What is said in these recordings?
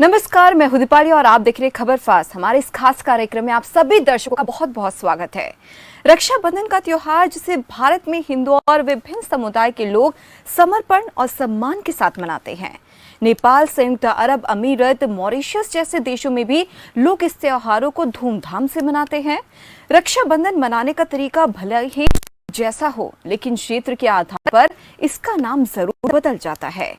नमस्कार, मैं हूं दीपाली और आप देख रहे हैं खबर फास्ट। हमारे इस खास कार्यक्रम में आप सभी दर्शकों का बहुत बहुत स्वागत है। रक्षाबंधन का त्योहार जिसे भारत में हिंदू और विभिन्न समुदाय के लोग समर्पण और सम्मान के साथ मनाते हैं। नेपाल, संयुक्त अरब अमीरत, मॉरिशस जैसे देशों में भी लोग इस त्योहारों को धूमधाम से मनाते हैं। रक्षाबंधन मनाने का तरीका भले ही जैसा हो, लेकिन क्षेत्र के आधार पर इसका नाम जरूर बदल जाता है।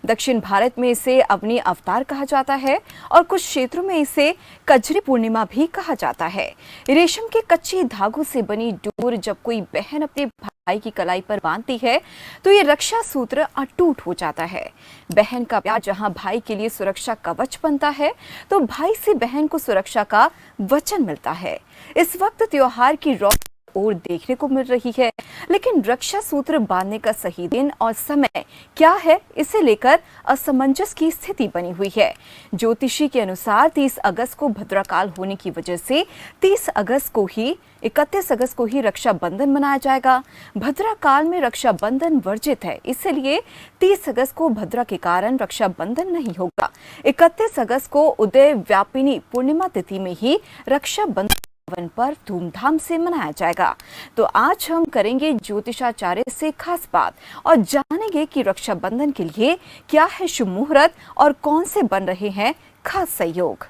दक्षिण भारत में इसे अवनी अवतार कहा जाता है और कुछ क्षेत्रों में इसे कजरी पूर्णिमा भी कहा जाता है। रेशम के कच्चे धागों से बनी डोर जब कोई बहन अपने भाई की कलाई पर बांधती है तो ये रक्षा सूत्र अटूट हो जाता है। बहन का प्यार जहां भाई के लिए सुरक्षा कवच बनता है, तो भाई से बहन को सुरक्षा का वचन मिलता है। इस वक्त त्योहार की रौनक और देखने को मिल रही है, लेकिन रक्षा सूत्र बांधने का सही दिन और समय क्या है, इसे लेकर असमंजस की स्थिति बनी हुई है। ज्योतिषी के अनुसार 30 अगस्त को भद्राकाल होने की वजह से 31 अगस्त को ही रक्षाबंधन मनाया जाएगा। भद्राकाल में रक्षाबंधन वर्जित है, इसलिए 30 अगस्त को भद्रा के कारण रक्षाबंधन नहीं होगा। 31 अगस्त को उदय व्यापिनी पूर्णिमा तिथि में ही रक्षाबंधन पर्व धूमधाम से मनाया जाएगा। तो आज हम करेंगे ज्योतिषाचार्य से खास बात और जानेंगे कि रक्षाबंधन के लिए क्या है शुभ मुहूर्त और कौन से बन रहे हैं खास संयोग।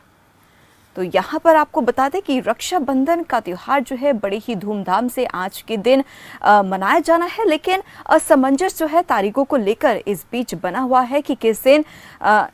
तो यहाँ पर आपको बता दें कि रक्षाबंधन का त्योहार जो है बड़े ही धूमधाम से आज के दिन मनाया जाना है, लेकिन असमंजस जो है तारीखों को लेकर इस बीच बना हुआ है कि किस दिन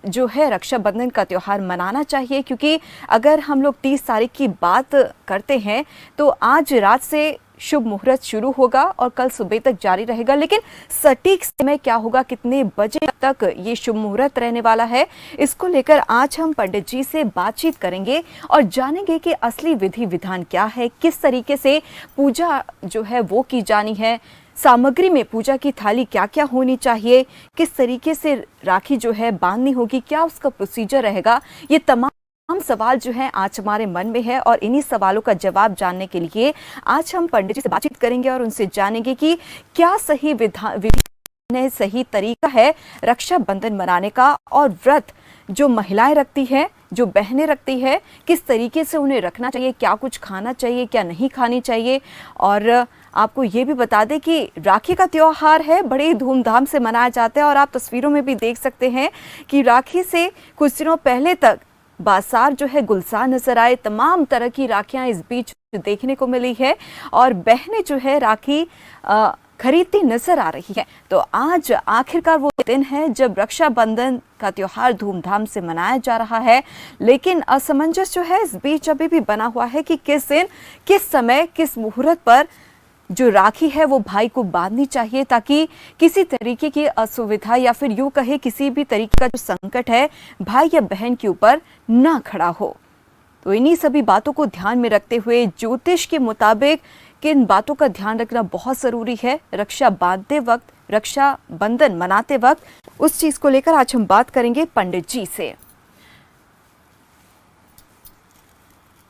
जो है रक्षाबंधन का त्योहार मनाना चाहिए। क्योंकि अगर हम लोग 30 तारीख की बात करते हैं तो आज रात से शुभ मुहूर्त शुरू होगा और कल सुबह तक जारी रहेगा, लेकिन सटीक समय क्या होगा, कितने बजे तक ये शुभ मुहूर्त रहने वाला है, इसको लेकर आज हम पंडित जी से बातचीत करेंगे और जानेंगे कि असली विधि विधान क्या है, किस तरीके से पूजा जो है वो की जानी है, सामग्री में पूजा की थाली क्या क्या होनी चाहिए, किस तरीके से राखी जो है बांधनी होगी, क्या उसका प्रोसीजर रहेगा। ये तमाम सवाल जो है आज हमारे मन में है और इन्हीं सवालों का जवाब जानने के लिए आज हम पंडित जी से बातचीत करेंगे और उनसे जानेंगे कि क्या सही विधि सही तरीका है रक्षाबंधन मनाने का, और व्रत जो महिलाएं रखती हैं, जो बहनें रखती है, किस तरीके से उन्हें रखना चाहिए, क्या कुछ खाना चाहिए, क्या नहीं खानी चाहिए। और आपको ये भी बता दें कि राखी का त्योहार है, बड़े धूमधाम से मनाया जाता है और आप तस्वीरों में भी देख सकते हैं कि राखी से कुछ दिनों पहले तक बाजार जो है गुलजार नजर आए। तमाम तरह की राखियां इस बीच देखने को मिली है और बहनें जो है राखी खरीदती नजर आ रही है। तो आज आखिरकार वो दिन है जब रक्षाबंधन का त्योहार धूमधाम से मनाया जा रहा है, लेकिन असमंजस जो है इस बीच अभी भी बना हुआ है कि किस दिन, किस समय, किस मुहूर्त पर जो राखी है वो भाई को बांधनी चाहिए, ताकि किसी तरीके की असुविधा या फिर यूं कहे किसी भी तरीके का जो संकट है भाई या बहन के ऊपर ना खड़ा हो। तो इन्हीं सभी बातों को ध्यान में रखते हुए ज्योतिष के मुताबिक किन बातों का ध्यान रखना बहुत जरूरी है रक्षा बांधते वक्त, रक्षा बंधन मनाते वक्त, उस चीज को लेकर आज हम बात करेंगे पंडित जी से।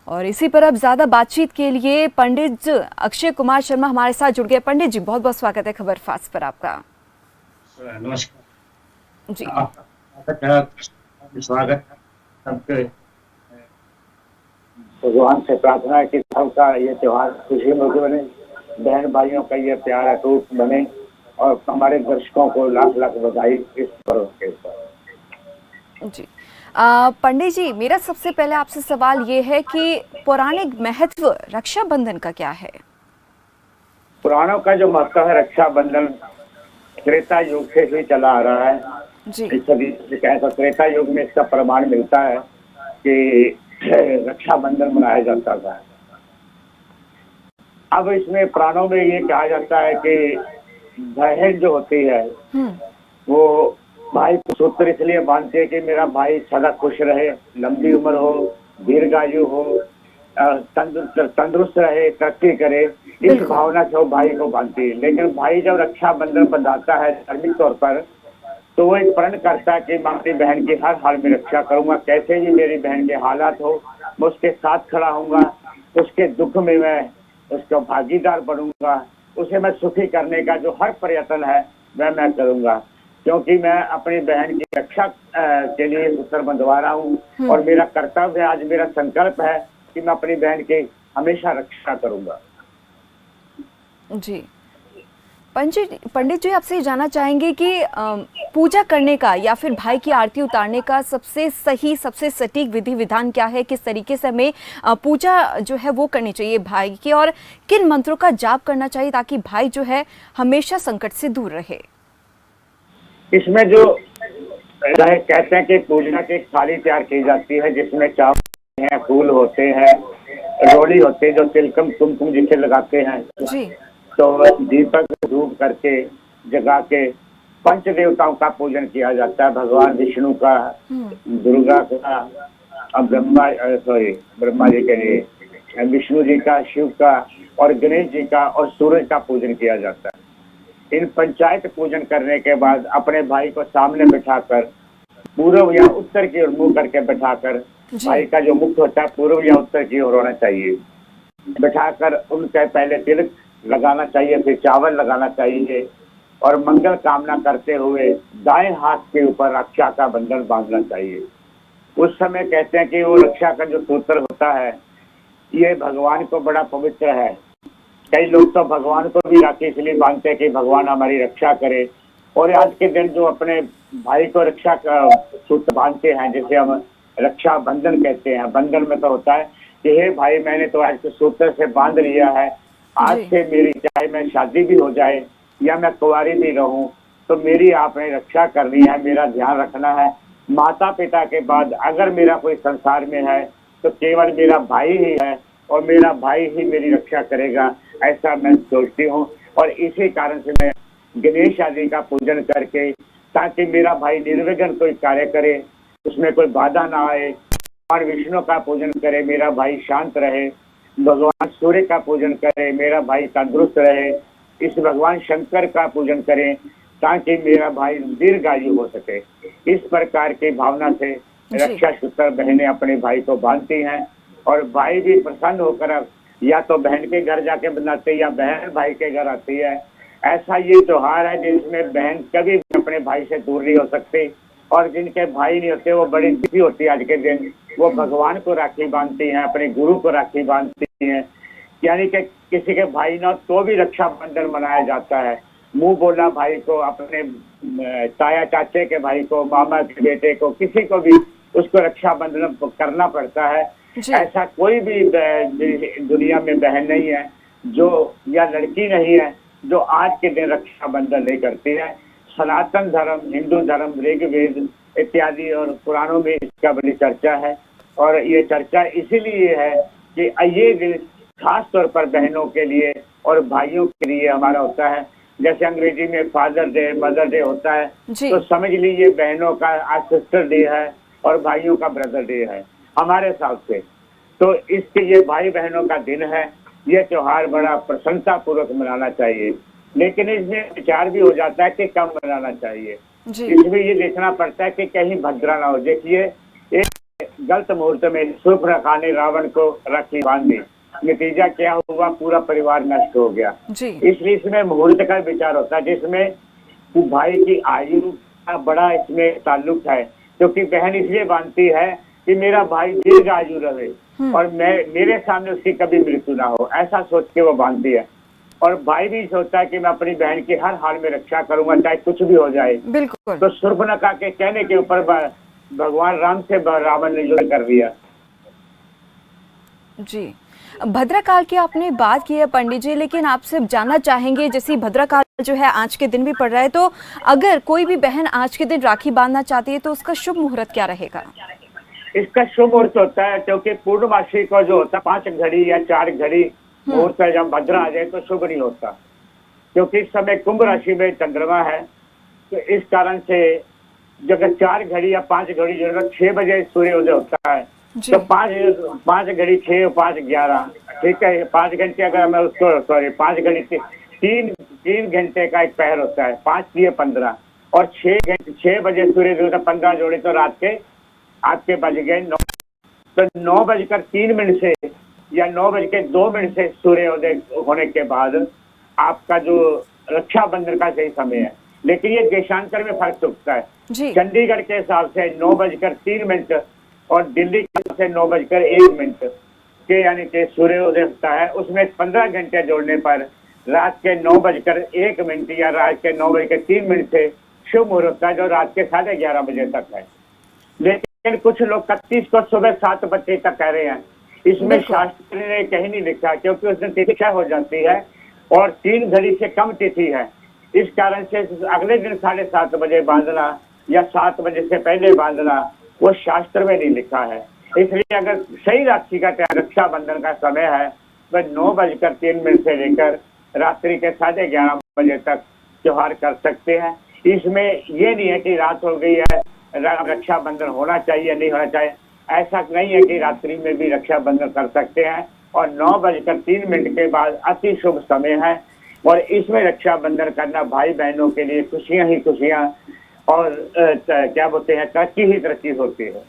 और इसी पर अब ज्यादा बातचीत के लिए पंडित अक्षय कुमार शर्मा हमारे साथ जुड़ गए। पंडित जी, बहुत बहुत स्वागत है खबर फास्ट पर आपका। नमस्कार जी, स्वागत सबके। भगवान से प्रार्थना है कि सबका ये त्योहार खुशी में बने, बहन भाइयों का ये प्यार अटूट बने और हमारे दर्शकों को लाख लाख बधाई इस पर्व के ऊपर। जी पंडित जी, मेरा सबसे पहले आपसे सवाल ये है कि पौराणिक महत्व रक्षाबंधन का क्या है? पुराणों का जो महत्व है रक्षाबंधन त्रेता युग से ही चला आ रहा है जी, इस सदी से कहें तो त्रेता युग में इसका प्रमाण मिलता है कि रक्षाबंधन मनाया जाता था। अब इसमें पुराणों में ये कहा जाता है कि बहन जो होती है वो भाई को सूत्र इसलिए बांधते हैं कि मेरा भाई सदा खुश रहे, लंबी उम्र हो, दीर्घायु हो, तंदुरुस्त रहे, तरक्की करे, इस भावना से वो भाई को बांधती है। लेकिन भाई जब रक्षाबंधन बंधाता है धार्मिक तौर पर, तो वो एक प्रण करता है कि मैं अपनी बहन की हर हाल में रक्षा करूंगा, कैसे भी मेरी बहन के हालात हो मैं उसके साथ खड़ा हूंगा, उसके दुख में मैं उसका भागीदार बनूंगा, उसे मैं सुखी करने का जो हर प्रयत्न है वह मैं करूंगा। क्योंकि मैं अपनी बहन की रक्षा के लिए सूत्र बंधवा रहा हूँ और मेरा कर्तव्य है, आज मेरा संकल्प है कि मैं अपनी बहन की हमेशा रक्षा करूंगा। जी पंडित जी, आपसे जानना चाहेंगे कि पूजा करने का या फिर भाई की आरती उतारने का सबसे सही, सबसे सटीक विधि विधान क्या है? किस तरीके से हमें पूजा जो है वो करनी चाहिए भाई की, और किन मंत्रों का जाप करना चाहिए ताकि भाई जो है हमेशा संकट से दूर रहे? इसमें जो कहते हैं कि पूजा की थाली तैयार की जाती है जिसमें चावल हैं, फूल होते हैं, रोली होते हैं जो तिलकम कुमकुम जिसे लगाते हैं, जी। तो दीपक धूप करके जगा के पंच देवताओं का पूजन किया जाता है। भगवान विष्णु का, दुर्गा का, ब्रह्मा जी के लिए, विष्णु जी का, शिव का और गणेश जी का और सूरज का पूजन किया जाता है। इन पंचायत पूजन करने के बाद अपने भाई को सामने बिठाकर पूर्व या उत्तर की ओर मुंह करके बिठाकर, भाई का जो मुख होता है पूर्व या उत्तर की ओर होना चाहिए, बिठाकर उनके पहले तिलक लगाना चाहिए, फिर चावल लगाना चाहिए और मंगल कामना करते हुए दाएं हाथ के ऊपर रक्षा का बंधन बांधना चाहिए। उस समय कहते हैं कि वो रक्षा का जो सूत्र होता है ये भगवान को बड़ा पवित्र है। कई लोग तो भगवान को भी राखी इसलिए बांधते हैं कि भगवान हमारी रक्षा करे, और आज के दिन जो अपने भाई को रक्षा का सूत्र बांधते हैं जिसे हम रक्षा बंधन कहते हैं, बंधन में तो होता है कि हे भाई मैंने तो आज के सूत्र से बांध लिया है, आज से मेरी चाहे मैं शादी भी हो जाए या मैं कुंवारी भी रहूं तो मेरी आपने रक्षा करनी है, मेरा ध्यान रखना है। माता पिता के बाद अगर मेरा कोई संसार में है तो केवल मेरा भाई ही है और मेरा भाई ही मेरी रक्षा करेगा, ऐसा मैं सोचती हूँ। और इसी कारण से मैं गणेश आदि का पूजन करके, ताकि मेरा भाई निर्विघ्न कोई कार्य करे, उसमें कोई बाधा ना आए, भगवान विष्णु का पूजन करे, मेरा भाई शांत रहे, भगवान सूर्य का पूजन करे, मेरा भाई तंदुरुस्त रहे, इस भगवान शंकर का पूजन करें ताकि मेरा भाई दीर्घायु हो सके। इस प्रकार की भावना से रक्षा सूत्र बहनें अपने भाई को बांधती हैं और भाई भी प्रसन्न होकर या तो बहन के घर जाके बनाते या बहन भाई के घर आती है। ऐसा ये त्योहार है जिसमें बहन कभी भी अपने भाई से दूर नहीं हो सकती, और जिनके भाई नहीं होते वो बड़ी दुखी होती है। आज के दिन वो भगवान को राखी बांधती हैं, अपने गुरु को राखी बांधती हैं, यानी कि किसी के भाई ना तो भी रक्षाबंधन मनाया जाता है। मुंह बोला भाई को, अपने ताया चाचे के भाई को, मामा के बेटे को, किसी को भी उसको रक्षाबंधन करना पड़ता है। ऐसा कोई भी दुनिया में बहन नहीं है जो, या लड़की नहीं है जो आज के दिन रक्षाबंधन नहीं करती है। सनातन धर्म, हिंदू धर्म, ऋग्वेद इत्यादि और पुराणों में इसका बड़ी चर्चा है, और ये चर्चा इसीलिए है कि ये दिन खास तौर पर बहनों के लिए और भाइयों के लिए हमारा होता है। जैसे अंग्रेजी में फादर डे, मदर डे होता है, तो समझ लीजिए बहनों का आज सिस्टर डे है और भाइयों का ब्रदर डे है हमारे हिसाब से। तो इसके ये भाई बहनों का दिन है, ये त्योहार बड़ा प्रसन्नता पूर्वक मनाना चाहिए, लेकिन इसमें विचार भी हो जाता है कि कम मनाना चाहिए। इसमें ये देखना पड़ता है कि कहीं भद्रा ना हो। देखिए एक गलत मुहूर्त में शूर्पणखा ने रावण को राखी बांध दी, नतीजा क्या हुआ, पूरा परिवार नष्ट हो गया। इसलिए इसमें मुहूर्त का विचार होता है, जिसमें भाई की आयु का बड़ा इसमें ताल्लुक है, क्योंकि बहन इसलिए बांधती है कि मेरा भाई दीर्घ आयु रहे और मेरे सामने उसकी कभी मृत्यु ना हो, ऐसा सोच के वो बांधती है। और भाई भी सोचता है कि मैं अपनी बहन की हर हाल में रक्षा करूंगा, चाहे कुछ भी हो जाए। बिल्कुल। तो शूर्पणखा के कहने के ऊपर भगवान राम से रावण ने युद्ध कर दिया। जी, भद्रकाल की आपने बात की है पंडित जी, लेकिन आपसे जानना चाहेंगे, जैसे भद्रकाल जो है आज के दिन भी पड़ रहा है, तो अगर कोई भी बहन आज के दिन राखी बांधना चाहती है तो उसका शुभ मुहूर्त क्या रहेगा? इसका शुभ मुहूर्त होता है, क्योंकि पूर्णमासी को जो होता है 5 घड़ी या 4 घड़ी मुहूर्त है, जब भद्रा आ जाए तो शुभ नहीं होता, क्योंकि इस समय कुंभ राशि में चंद्रमा है। तो इस कारण से जब 4 घड़ी या 5 घड़ी जो 6 बजे सूर्योदय होता है, तो 5 घड़ी 6 और 5 11, ठीक है, 5 घंटे अगर मैं उसको 5 घड़ी 3 घंटे का एक पहर होता है, 5 3 15 और 6 बजे सूर्योदय 15 जोड़े तो रात के आपके बज गए 9। तो 9:03 से या 9:02 से सूर्योदय होने के बाद आपका जो रक्षाबंधन का सही समय है, लेकिन ये देशांतर में फर्क चुकता है। जी। चंडीगढ़ के हिसाब से 9:03 और दिल्ली के हिसाब से 9:01 के यानी कि सूर्योदय होता है, उसमें 15 घंटे जोड़ने पर रात के 9:01 या रात के 9:03 से शुभ मुहूर्त है, जो रात के 11:30 बजे तक है। लेकिन कुछ लोग 31 को सुबह 7 बजे तक कह रहे हैं। इसमें बिल्कुल। शास्त्र ने कहीं नहीं लिखा, क्योंकि उस दिन तिथि क्षय हो जाती है और 3 घड़ी से कम तिथि है। इस कारण से अगले दिन 7:30 बजे बांधना या 7 बजे से पहले बांधना वो शास्त्र में नहीं लिखा है। इसलिए अगर सही राखी का रक्षाबंधन का समय है वह 9:03 से लेकर रात्रि के 11:30 बजे तक त्योहार कर सकते हैं। इसमें ये नहीं है कि रात हो गई है रक्षाबंधन होना चाहिए नहीं होना चाहिए, ऐसा नहीं है कि रात्रि में भी रक्षाबंधन कर सकते हैं। और 9:03 के बाद अति शुभ समय है और इसमें रक्षाबंधन करना भाई बहनों के लिए खुशियां ही खुशियां और क्या बोलते हैं तरक्की ही तरक्की होती है।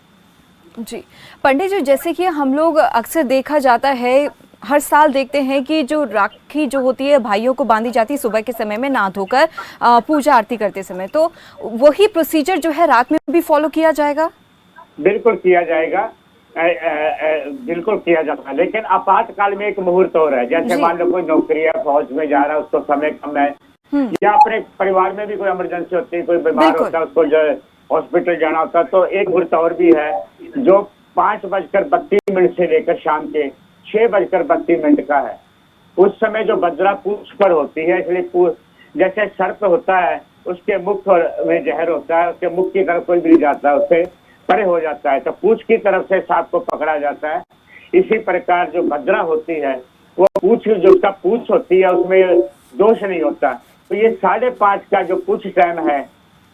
जी पंडित जी, जैसे कि हम लोग अक्सर देखा जाता है, हर साल देखते हैं कि जो राखी जो होती है भाइयों को बांधी जाती है सुबह के समय में नहा धोकर पूजा आरती करते समय, तो वही प्रोसीजर जो है रात में भी फॉलो किया जाएगा? बिल्कुल किया जाएगा, बिल्कुल किया जाता है, लेकिन आपातकाल में एक मुहूर्त हो रहा है। जैसे मान लो कोई नौकरी है, फौज में जा रहा है, उसको समय कम है, या अपने परिवार में भी कोई इमरजेंसी होती है, कोई बीमार होता है, उसको जो हॉस्पिटल जाना होता है, तो एक मुहूर्त और भी है जो 5:32 से लेकर शाम के 6:32 का है। उस समय जो बज्रा पूछ पर होती है, इसलिए जैसे सर्प होता है उसके मुख में जहर होता है, उसके मुख की तरफ कोई भी जाता है उससे परे हो जाता है, तो पूछ की तरफ से सांप को पकड़ा जाता है। इसी प्रकार जो बज्रा होती है वो पूछ, जो उसका पूछ होती है उसमें दोष नहीं होता। तो ये 5:30 का जो पूछ टाइम है,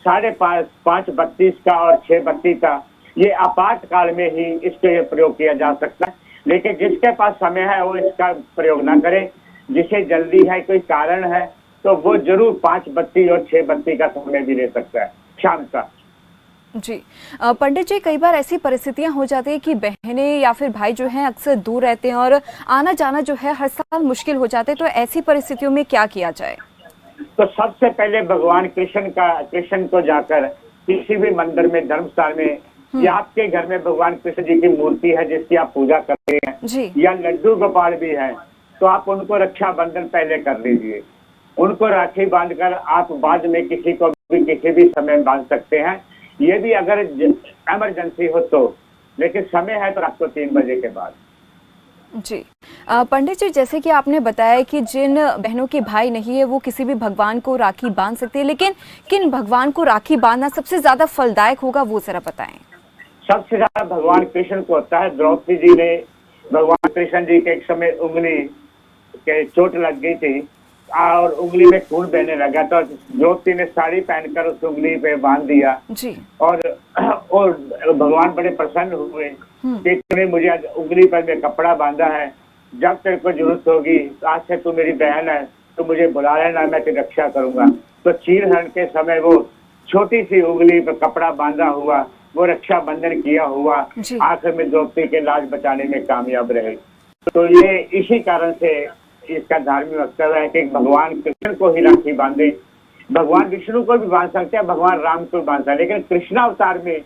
5:32 का और 6:32 का, ये आपातकाल में ही इसके प्रयोग किया जा सकता है। लेकिन जिसके पास समय है वो इसका प्रयोग ना करे। जिसे जल्दी है, कोई कारण है, तो वो जरूर 5:32 और 6:32 का समय भी ले सकता है शाम का। जी पंडित जी, कई बार ऐसी परिस्थितियां हो जाती है कि बहनें या फिर भाई जो हैं अक्सर दूर रहते हैं और आना जाना जो है हर साल मुश्किल हो जाते हैं, तो ऐसी परिस्थितियों में क्या किया जाए? तो सबसे पहले भगवान कृष्ण को जाकर किसी भी मंदिर में, धर्मस्थल में, या आपके घर में भगवान कृष्ण जी की मूर्ति है जिसकी आप पूजा करते हैं, या लड्डू गोपाल भी है, तो आप उनको रक्षाबंधन पहले कर लीजिए। उनको राखी बांधकर आप बाद में किसी को भी किसी भी समय बांध सकते हैं, ये भी अगर इमरजेंसी हो तो। लेकिन समय है तो रात को 3 बजे के बाद। जी पंडित जी, जैसे कि आपने बताया कि जिन बहनों के भाई नहीं है वो किसी भी भगवान को राखी बांध सकते हैं, लेकिन किन भगवान को राखी बांधना सबसे ज्यादा फलदायक होगा वो जरा बताएं। सबसे ज्यादा भगवान कृष्ण को होता है। द्रौपदी जी ने, भगवान कृष्ण जी के एक समय उंगली के चोट लग गई थी और उंगली में खून बहने लगा, तो द्रौपदी ने साड़ी पहनकर उस उंगली पे बांध दिया जी। और भगवान बड़े प्रसन्न हुए कि तूने मुझे उंगली पर में कपड़ा बांधा है, जब तेरे को जरूरत होगी आज से तू मेरी बहन है, तो मुझे बुला लेना, मैं तेरी रक्षा करूंगा। तो चीरहरण के समय वो छोटी सी उंगली पर कपड़ा बांधा हुआ, वो रक्षाबंधन किया हुआ आखिर में द्रौपदी के लाज बचाने में कामयाब रहे। तो ये इसी कारण से इसका धार्मिक वक्तव्य है कि भगवान कृष्ण को ही राखी बांधे। भगवान विष्णु को भी बांध सकते हैं, भगवान राम को भी बांध सकते हैं, लेकिन कृष्णावतार में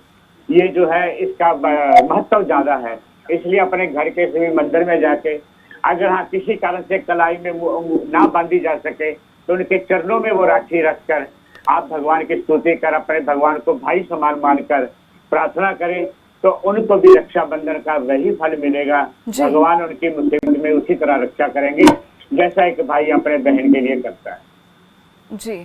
ये जो है इसका महत्व ज्यादा है। इसलिए अपने घर के सभी मंदिर में जाके अगर हाँ किसी कारण से कलाई में ना बांधी जा सके तो उनके चरणों में वो राखी रखकर आप भगवान की स्तुति कर, अपने भगवान को भाई समान मानकर प्रार्थना करें, तो उनको भी रक्षाबंधन का वही फल मिलेगा। भगवान उनकी मुसीबत में उसी तरह रक्षा करेंगे जैसा एक भाई अपने बहन के लिए करता है। जी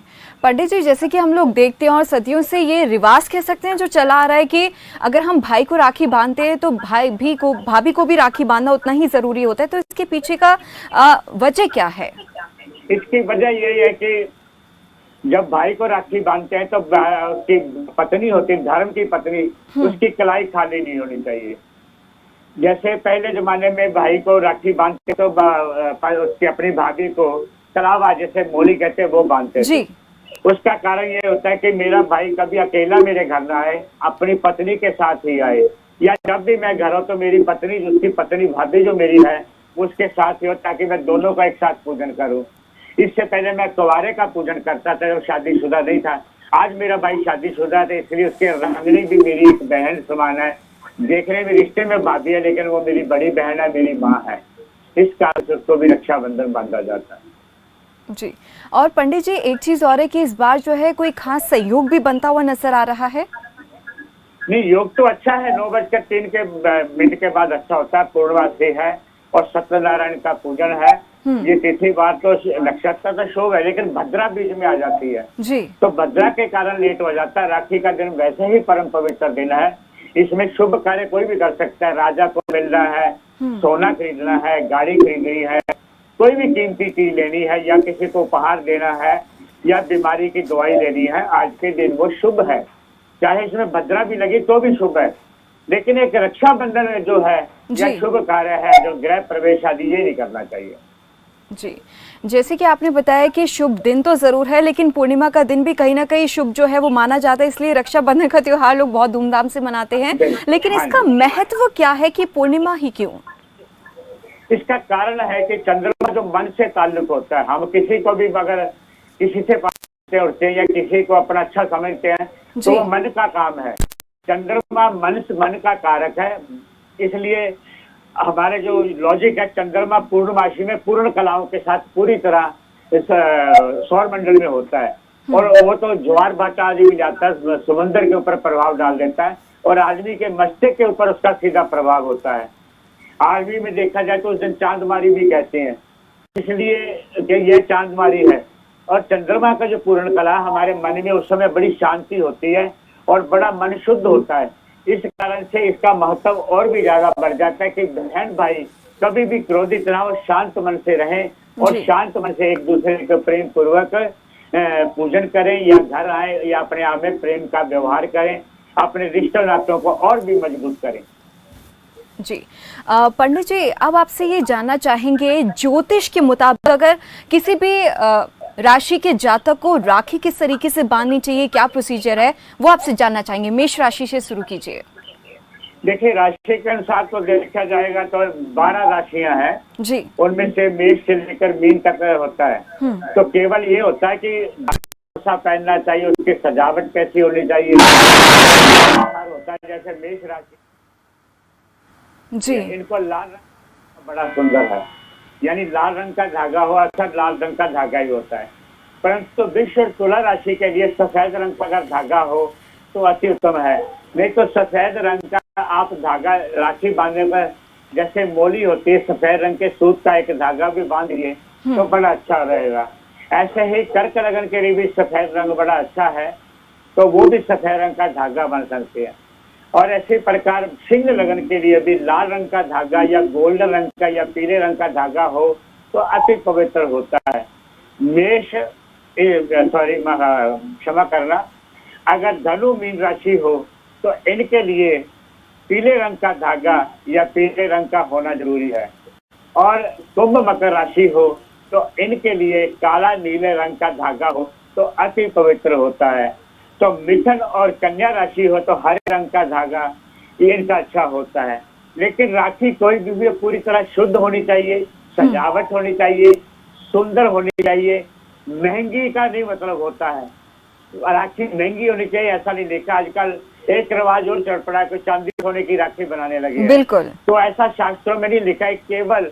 पंडित जी, जैसे कि हम लोग देखते हैं और सदियों से ये रिवाज कह सकते हैं जो चला आ रहा है कि अगर हम भाई को राखी बांधते हैं तो भाभी को भी राखी बांधना उतना ही जरूरी होता है, तो इसके पीछे का वजह क्या है? इसकी वजह यही है कि जब भाई को राखी बांधते हैं तो उसकी पत्नी होती, धर्म की पत्नी, उसकी कलाई खाली नहीं होनी चाहिए। जैसे पहले जमाने में भाई को राखी बांधते तो उसकी अपनी भाभी को कलावा, जैसे मोली कहते हैं, वो बांधते थे। उसका कारण ये होता है कि मेरा भाई कभी अकेला मेरे घर ना आए, अपनी पत्नी के साथ ही आए, या जब भी मैं घर हो तो मेरी पत्नी, उसकी पत्नी भाभी जो मेरी है उसके साथ ही हो, ताकि मैं दोनों का एक साथ पूजन करूं। इससे पहले मैं कुंवारे का पूजन करता था जब शादीशुदा नहीं था। आज मेरा भाई शादीशुदा है, इसलिए उसके रंगनी भी मेरी एक बहन समान है। देखने में रिश्ते में भाभी है, लेकिन वो मेरी बड़ी बहन है, मेरी माँ है। इस कारण से उसको भी रक्षाबंधन बांधा जाता है। जी। और पंडित जी, एक चीज और है कि इस बार जो है कोई खास सहयोग भी बनता हुआ नजर आ रहा है। नहीं, योग तो अच्छा है, 9:03 के बाद अच्छा होता है। पूर्णमासी है और सत्यनारायण का पूजन है। ये तिथि बार तो नक्षत्र तो शुभ है, लेकिन भद्रा बीच में आ जाती है जी। तो भद्रा के कारण लेट हो जाता है। राखी का दिन वैसे ही परम पवित्र दिन है, इसमें शुभ कार्य कोई भी कर सकता है। राजा को मिलना है, सोना खरीदना है, गाड़ी खरीदनी है, कोई भी कीमती चीज लेनी है, या किसी को उपहार देना है, या बीमारी की दवाई लेनी है, आज के दिन वो शुभ है। चाहे इसमें भद्रा भी लगी तो भी शुभ है। लेकिन एक रक्षाबंधन जो है या शुभ कार्य है, जो गृह प्रवेश आदि, ये नहीं करना चाहिए। जी, जैसे कि आपने बताया कि शुभ दिन तो जरूर है, लेकिन पूर्णिमा का दिन भी कहीं ना कहीं शुभ जो है वो माना जाता है, इसलिए रक्षाबंधन का त्योहार लोग बहुत धूमधाम से मनाते हैं। लेकिन इसका महत्व क्या है कि पूर्णिमा ही क्यों? इसका कारण है कि चंद्रमा जो मन से ताल्लुक होता है, हम किसी को भी अगर किसी से बात उठते हैं या किसी को अपना अच्छा समझते हैं तो वो मन का काम है। चंद्रमा मन का कारक है, इसलिए हमारे जो लॉजिक है, चंद्रमा पूर्णमासी में पूर्ण कलाओं के साथ पूरी तरह इस सौर मंडल में होता है, और वो तो ज्वार भाटा आदि भी जाता है, समंदर के ऊपर प्रभाव डाल देता है, और आदमी के मस्तिष्क के ऊपर उसका सीधा प्रभाव होता है। आर्मी में देखा जाए तो उस दिन चांदमारी भी कहते हैं, इसलिए कि यह चांदमारी है। और चंद्रमा का जो पूर्ण कला हमारे मन में उस समय बड़ी शांति होती है और बड़ा मन शुद्ध होता है। इस कारण से इसका महत्व और भी ज्यादा बढ़ जाता है कि बहन भाई कभी भी क्रोधित ना हो, शांत मन से रहें और शांत मन से एक दूसरे को प्रेम पूर्वक पूजन करें, या घर आए या अपने आप में प्रेम का व्यवहार करें, अपने रिश्ते नातों को और भी मजबूत करें। जी, पंडित जी, अब आपसे ये जानना चाहेंगे, ज्योतिष के मुताबिक अगर किसी भी राशि के जातक को राखी किस तरीके से बांधनी चाहिए, क्या प्रोसीजर है, वो आपसे जानना चाहेंगे। मेष राशि से शुरू कीजिए। देखिए, राशि के अनुसार तो देखा जाएगा तो 12 राशियां हैं जी, उनमें से मेष से लेकर मीन तक होता है। तो केवल ये होता है कि सा पहनना चाहिए, उसकी सजावट कैसी होनी चाहिए होता है। जैसे मेष राशि जी, इनको लाल रंग बड़ा सुंदर है, यानी लाल रंग का धागा हो, अक्सर लाल रंग का धागा ही होता है। परंतु वृष और तुला राशि के लिए सफेद रंग का अगर धागा हो तो अति उत्तम है। नहीं तो सफेद रंग का आप धागा राशि बांधने पर, जैसे मोली होती है, सफेद रंग के सूत का एक धागा भी बांध दिए तो बड़ा अच्छा रहेगा। ऐसे ही कर्क लगन के लिए भी सफेद रंग बड़ा अच्छा है, तो वो भी सफेद रंग का धागा बन सकते हैं। और ऐसे प्रकार सिंह लगन के लिए भी लाल रंग का धागा या गोल्डन रंग का या पीले रंग का धागा हो तो अति पवित्र होता है। मेष क्षमा करना, अगर धनु मीन राशि हो तो इनके लिए पीले रंग का धागा या पीले रंग का होना जरूरी है। और कुंभ मकर राशि हो तो इनके लिए काला नीले रंग का धागा हो तो अति पवित्र होता है। तो मिथुन और कन्या राशि हो तो हरे रंग का धागा ये इनका अच्छा होता है। लेकिन राखी कोई भी पूरी तरह शुद्ध होनी चाहिए, सजावट होनी चाहिए, सुंदर होनी चाहिए। महंगी का नहीं मतलब होता है राखी महंगी होनी चाहिए, ऐसा नहीं देखा। आजकल एक रिवाज और चढ़ पड़ा है कि चांदी सोने की राखी बनाने लगे। बिल्कुल। तो ऐसा शास्त्रों में नहीं लिखा है। केवल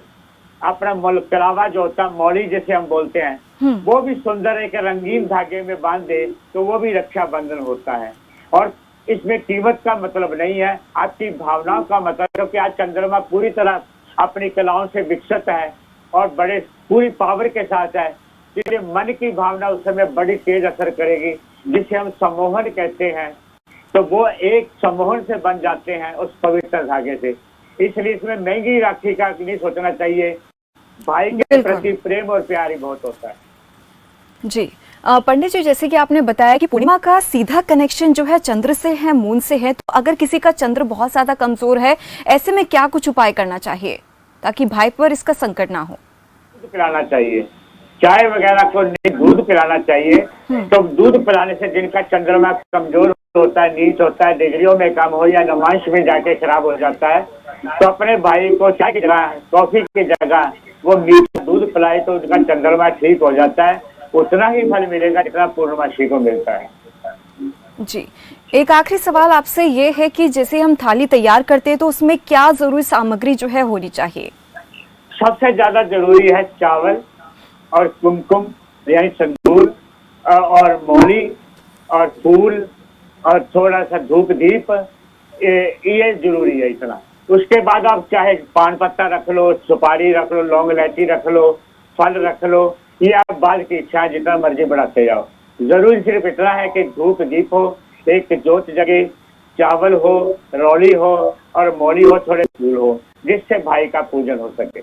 अपना कलावा जो होता है, मौली जिसे हम बोलते हैं, वो भी सुंदर है कि रंगीन धागे में बांध दे तो वो भी रक्षाबंधन होता है। और इसमें कीमत का मतलब नहीं है, आपकी भावनाओं का मतलब, क्योंकि आज चंद्रमा पूरी तरह अपनी कलाओं से विकसित है और बड़े पूरी पावर के साथ है, इसलिए मन की भावना उस समय बड़ी तेज असर करेगी, जिसे हम सम्मोहन कहते हैं। तो वो एक सम्मोहन से बन जाते हैं उस पवित्र धागे से। इसलिए इसमें महंगी राखी का नहीं सोचना चाहिए। भाई के प्रति प्रेम और प्यार ही बहुत होता है। जी, पंडित जी, जैसे कि आपने बताया कि पूर्णिमा का सीधा कनेक्शन जो है चंद्र से है, मून से है, तो अगर किसी का चंद्र बहुत ज्यादा कमजोर है, ऐसे में क्या कुछ उपाय करना चाहिए ताकि भाई पर इसका संकट ना हो? दूध पिलाना चाहिए, चाय वगैरह को नहीं, दूध पिलाना चाहिए। तो दूध पिलाने से जिनका चंद्रमा कमजोर होता है, नीच होता है, डिग्रियों में कम हो या नमांश में जाके खराब हो जाता है, तो अपने भाई को चाय की जगह, कॉफी की जगह वो मीठा दूध पिलाए तो उनका चंद्रमा ठीक हो जाता है, उतना ही फल मिलेगा जितना पूर्णमासी को मिलता है। जी, एक आखिरी सवाल आपसे ये है कि जैसे हम थाली तैयार करते हैं तो उसमें क्या जरूरी सामग्री जो है होनी चाहिए? सबसे ज्यादा जरूरी है चावल और कुमकुम यानी सिंदूर और मौली और फूल और थोड़ा सा धूप दीप, ये जरूरी है इतना। उसके बाद आप चाहे पान पत्ता रख लो, सुपारी रख लो, लौंग इलायची रख लो, फल रख लो, ये आप बाद की इच्छा जितना मर्जी बढ़ाते जाओ। जरूरी सिर्फ इतना है कि धूप दीप हो, एक जोत जगे, चावल हो, रौली हो और मौली हो, थोड़े फूल हो, जिससे भाई का पूजन हो सके।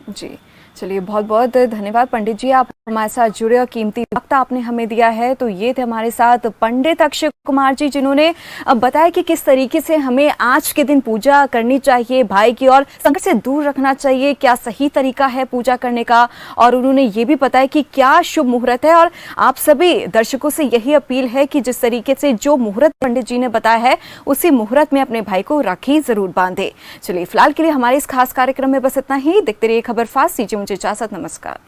जी, चलिए बहुत बहुत धन्यवाद पंडित जी, आप हमारे साथ जुड़े और कीमती वक्त आपने हमें दिया है। तो ये थे हमारे साथ पंडित अक्षय कुमार जी, जिन्होंने बताया कि किस तरीके से हमें आज के दिन पूजा करनी चाहिए, भाई की और संकट से दूर रखना चाहिए, क्या सही तरीका है पूजा करने का। और उन्होंने ये भी बताया कि क्या शुभ मुहूर्त है। और आप सभी दर्शकों से यही अपील है कि जिस तरीके से जो मुहूर्त पंडित जी ने बताया है उसी मुहूर्त में अपने भाई को राखी जरूर बांधे। चलिए फिलहाल के लिए हमारे इस खास कार्यक्रम में बस इतना ही। देखते रहिए खबर फास्ट। दीजिए मुझे इजाजत, नमस्कार।